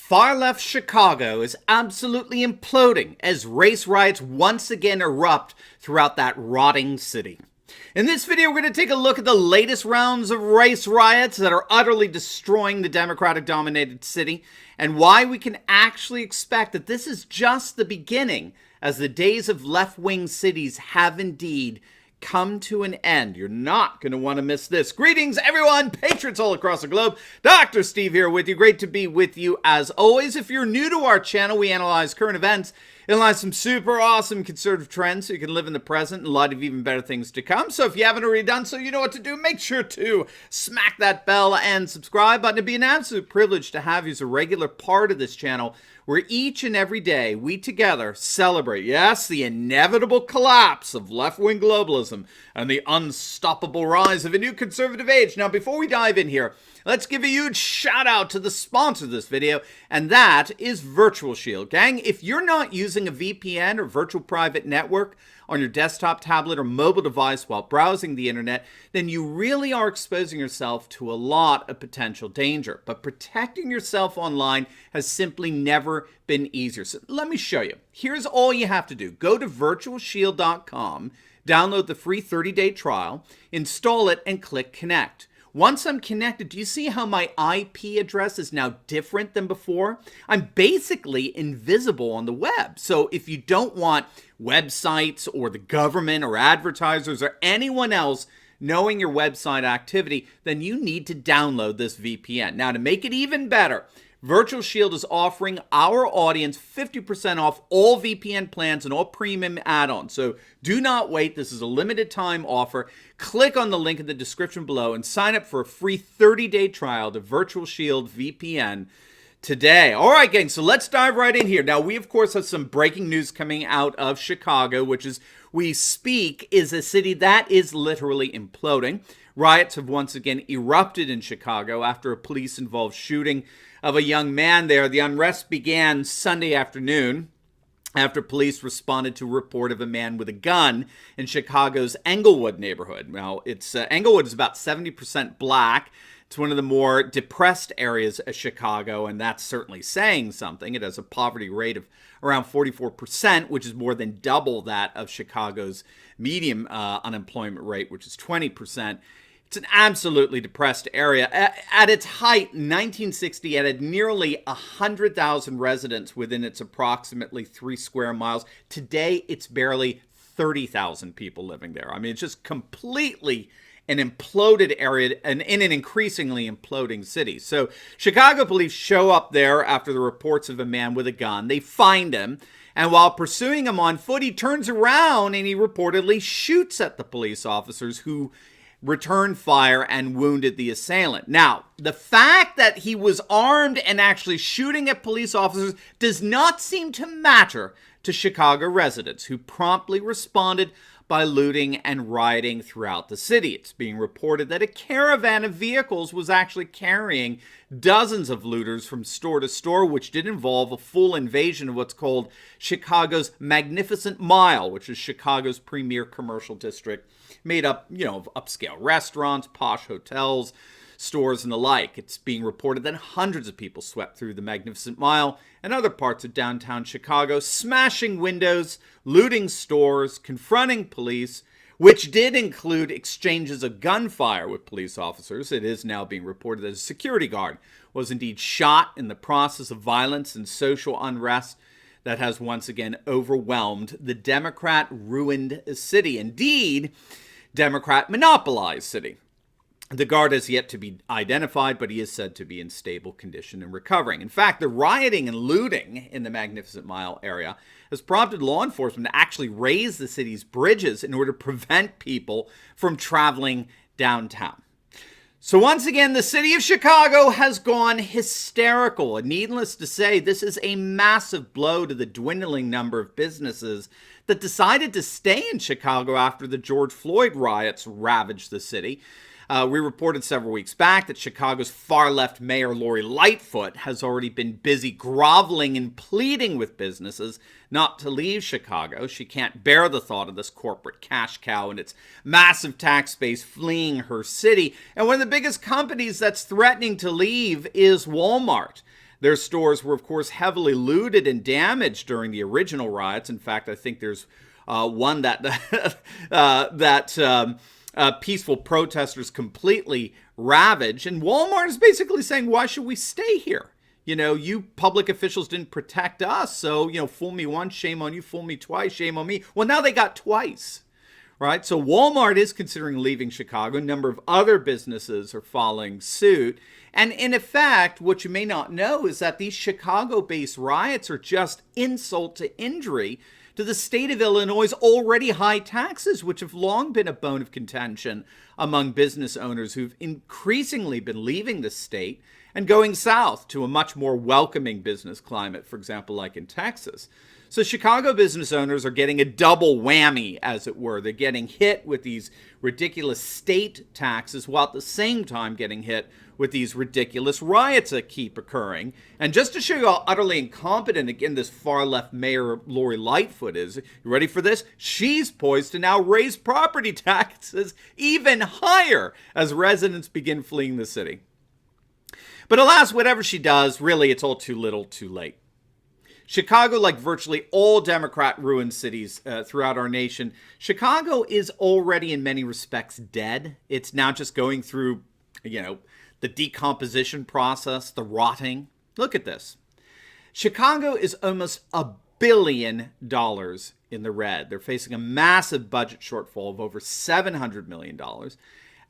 Far-left Chicago is absolutely imploding as race riots once again erupt throughout that rotting city. In this video, we're going to take a look at the latest rounds of race riots that are utterly destroying the Democratic-dominated city and why we can actually expect that this is just the beginning as the days of left-wing cities have indeed come to an end. You're not going to want to miss this. Greetings, everyone, patriots all across the globe. Dr. Steve here with you. Great to be with you as always. If you're new to our channel, we analyze current events, analyze some super awesome conservative trends so you can live in the present in light of even better things to come. So if you haven't already done so, you know what to do. Make sure to smack that bell and subscribe button. It'd be an absolute privilege to have you as a regular part of this channel, where each and every day we together celebrate, yes, the inevitable collapse of left-wing globalism and the unstoppable rise of a new conservative age. Now, before we dive in here, let's give a huge shout out to the sponsor of this video, and that is Virtual Shield. Gang, if you're not using a VPN or virtual private network on your desktop, tablet, or mobile device while browsing the internet, then you really are exposing yourself to a lot of potential danger. But protecting yourself online has simply never been easier. So let me show you. Here's all you have to do. Go to virtualshield.com, download the free 30-day trial, install it, and click connect. Once I'm connected, do you see how my IP address is now different than before? I'm basically invisible on the web. So if you don't want websites or the government or advertisers or anyone else knowing your website activity, then you need to download this VPN. Now, to make it even better, Virtual Shield is offering our audience 50% off all VPN plans and all premium add-ons. So do not wait. This is a limited time offer. Click on the link in the description below and sign up for a free 30-day trial to Virtual Shield VPN today. All right, gang, so let's dive right in here. Now, we, of course, have some breaking news coming out of Chicago, which is is a city that is literally imploding. Riots have once again erupted in Chicago after a police-involved shooting of a young man there. The unrest began Sunday afternoon after police responded to a report of a man with a gun in Chicago's Englewood neighborhood. Now, Englewood is about 70% black. It's one of the more depressed areas of Chicago, and that's certainly saying something. It has a poverty rate of around 44%, which is more than double that of Chicago's median unemployment rate, which is 20%. It's an absolutely depressed area. At its height, in 1960, it had nearly 100,000 residents within its approximately 3 square miles. Today, it's barely 30,000 people living there. I mean, it's just completely an imploded area and in an increasingly imploding city. So Chicago police show up there after the reports of a man with a gun. They find him, and while pursuing him on foot, he turns around and he reportedly shoots at the police officers who returned fire and wounded the assailant. Now, the fact that he was armed and actually shooting at police officers does not seem to matter to Chicago residents, who promptly responded by looting and rioting throughout the city. It's being reported that a caravan of vehicles was actually carrying dozens of looters from store to store, which did involve a full invasion of what's called Chicago's Magnificent Mile, which is Chicago's premier commercial district, made up, of upscale restaurants, posh hotels, stores, and the like. It's being reported that hundreds of people swept through the Magnificent Mile and other parts of downtown Chicago, smashing windows, looting stores, confronting police, which did include exchanges of gunfire with police officers. It is now being reported that a security guard was indeed shot in the process of violence and social unrest that has once again overwhelmed the Democrat-ruined city. Indeed, Democrat-monopolized city. The guard has yet to be identified, but he is said to be in stable condition and recovering. In fact, the rioting and looting in the Magnificent Mile area has prompted law enforcement to actually raise the city's bridges in order to prevent people from traveling downtown. So once again, the city of Chicago has gone hysterical. And needless to say, this is a massive blow to the dwindling number of businesses that decided to stay in Chicago after the George Floyd riots ravaged the city. We reported several weeks back that Chicago's far-left mayor Lori Lightfoot has already been busy groveling and pleading with businesses not to leave Chicago. She can't bear the thought of this corporate cash cow and its massive tax base fleeing her city. And one of the biggest companies that's threatening to leave is Walmart. Their stores were, of course, heavily looted and damaged during the original riots. In fact, I think there's one that peaceful protesters completely ravaged. And Walmart is basically saying, why should we stay here? You know, you public officials didn't protect us. So, you know, fool me once, shame on you. Fool me twice, shame on me. Well, now they got twice. Right? So Walmart is considering leaving Chicago. A number of other businesses are following suit. And in effect, what you may not know is that these Chicago-based riots are just insult to injury to the state of Illinois' already high taxes, which have long been a bone of contention among business owners who've increasingly been leaving the state and going south to a much more welcoming business climate, for example, like in Texas. So Chicago business owners are getting a double whammy, as it were. They're getting hit with these ridiculous state taxes while at the same time getting hit with these ridiculous riots that keep occurring. And just to show you how utterly incompetent, again, this far-left mayor Lori Lightfoot is, you ready for this? She's poised to now raise property taxes even higher as residents begin fleeing the city. But alas, whatever she does, really, it's all too little, too late. Chicago, like virtually all Democrat-ruined cities throughout our nation, Chicago is already in many respects dead. It's now just going through, you know, the decomposition process, the rotting. Look at this. Chicago is almost $1 billion in the red. They're facing a massive budget shortfall of over $700 million.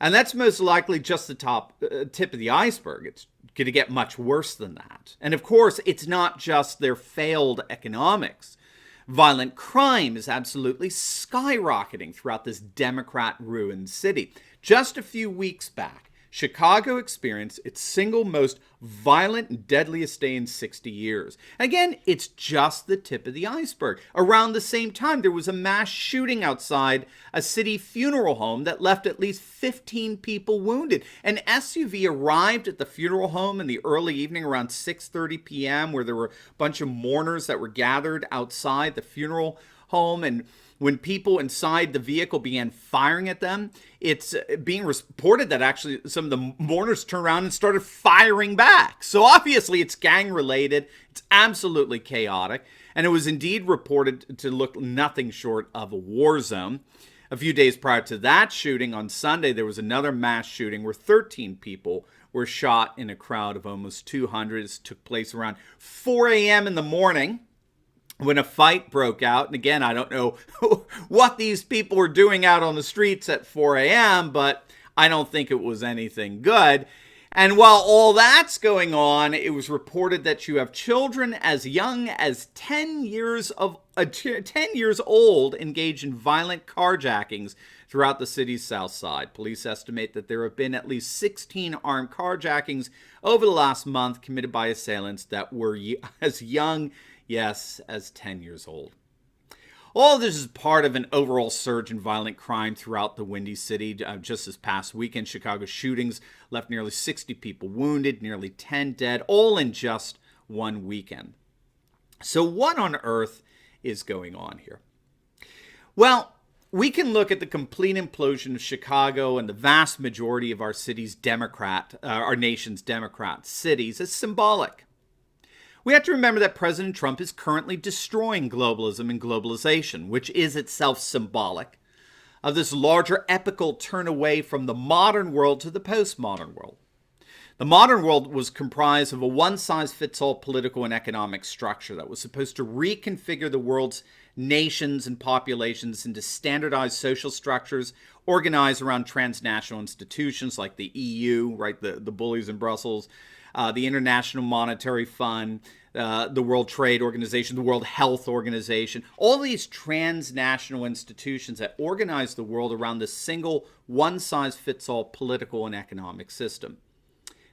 And that's most likely just the tip of the iceberg. It's going to get much worse than that. And of course, it's not just their failed economics. Violent crime is absolutely skyrocketing throughout this Democrat-ruined city. Just a few weeks back, Chicago experienced its single most violent and deadliest day in 60 years. Again, it's just the tip of the iceberg. Around the same time, there was a mass shooting outside a city funeral home that left at least 15 people wounded. An SUV arrived at the funeral home in the early evening around 6:30 p.m. where there were a bunch of mourners that were gathered outside the funeral home. And when people inside the vehicle began firing at them, it's being reported that actually some of the mourners turned around and started firing back. So obviously it's gang related. It's absolutely chaotic. And it was indeed reported to look nothing short of a war zone. A few days prior to that shooting on Sunday, there was another mass shooting where 13 people were shot in a crowd of almost 200. This took place around 4 a.m. in the morning, when a fight broke out. And again, I don't know what these people were doing out on the streets at 4 a.m., but I don't think it was anything good. And while all that's going on, it was reported that you have children as young as 10 years old engaged in violent carjackings throughout the city's south side. Police estimate that there have been at least 16 armed carjackings over the last month committed by assailants that were as young, yes, as 10 years old. All of this is part of an overall surge in violent crime throughout the Windy City. Just this past weekend, Chicago shootings left nearly 60 people wounded, nearly 10 dead, all in just one weekend. So what on earth is going on here? Well, we can look at the complete implosion of Chicago and the vast majority of our nation's Democrat cities as symbolic. We have to remember that President Trump is currently destroying globalism and globalization, which is itself symbolic of this larger epical turn away from the modern world to the postmodern world. The modern world was comprised of a one-size-fits-all political and economic structure that was supposed to reconfigure the world's nations and populations into standardized social structures organized around transnational institutions like the EU, right, the bullies in Brussels, the International Monetary Fund, the World Trade Organization, the World Health Organization, all these transnational institutions that organize the world around this single one-size-fits-all political and economic system.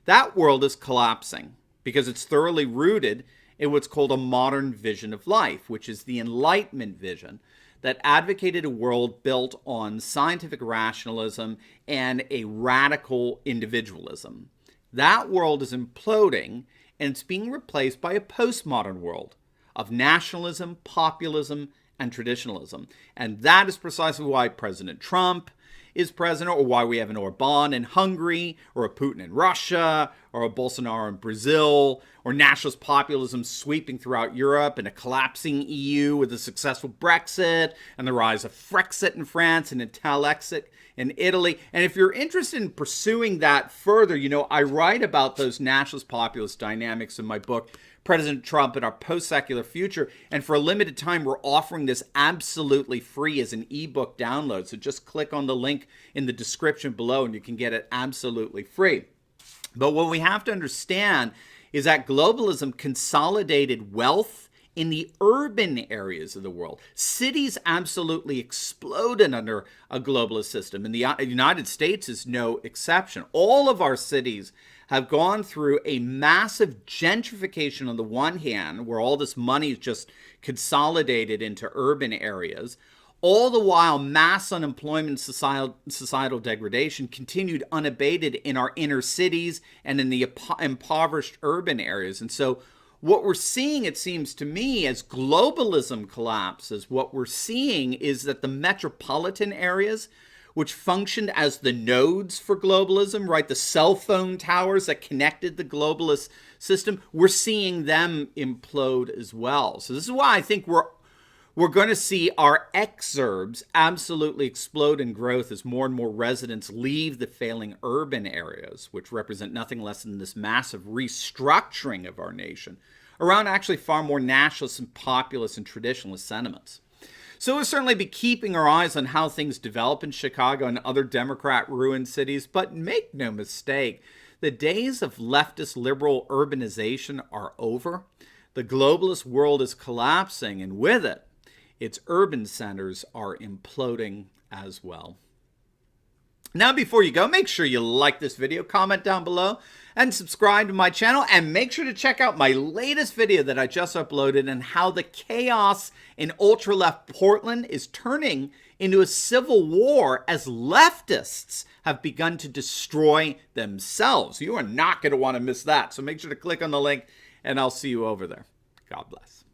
That world is collapsing because it's thoroughly rooted in what's called a modern vision of life, which is the Enlightenment vision that advocated a world built on scientific rationalism and a radical individualism. That world is imploding, and it's being replaced by a postmodern world of nationalism, populism, and traditionalism. And that is precisely why President Trump is president, or why we have an Orban in Hungary, or a Putin in Russia, or Bolsonaro in Brazil, or nationalist populism sweeping throughout Europe, and a collapsing EU with a successful Brexit, and the rise of Frexit in France, and Italexit in Italy. And if you're interested in pursuing that further, you know, I write about those nationalist populist dynamics in my book, President Trump and Our Post-Secular Future. And for a limited time, we're offering this absolutely free as an ebook download. So just click on the link in the description below and you can get it absolutely free. But what we have to understand is that globalism consolidated wealth in the urban areas of the world. Cities absolutely exploded under a globalist system, and the United States is no exception. All of our cities have gone through a massive gentrification on the one hand, where all this money is just consolidated into urban areas. All the while, mass unemployment, societal degradation continued unabated in our inner cities and in the impoverished urban areas. And so what we're seeing, it seems to me, as globalism collapses, what we're seeing is that the metropolitan areas, which functioned as the nodes for globalism, right? The cell phone towers that connected the globalist system, we're seeing them implode as well. So this is why I think we're going to see our exurbs absolutely explode in growth as more and more residents leave the failing urban areas, which represent nothing less than this massive restructuring of our nation around actually far more nationalist and populist and traditionalist sentiments. So we'll certainly be keeping our eyes on how things develop in Chicago and other Democrat-ruined cities, but make no mistake, the days of leftist liberal urbanization are over. The globalist world is collapsing, and with it, its urban centers are imploding as well. Now, before you go, make sure you like this video, comment down below, and subscribe to my channel. And make sure to check out my latest video that I just uploaded on how the chaos in ultra-left Portland is turning into a civil war as leftists have begun to destroy themselves. You are not going to want to miss that. So make sure to click on the link, and I'll see you over there. God bless.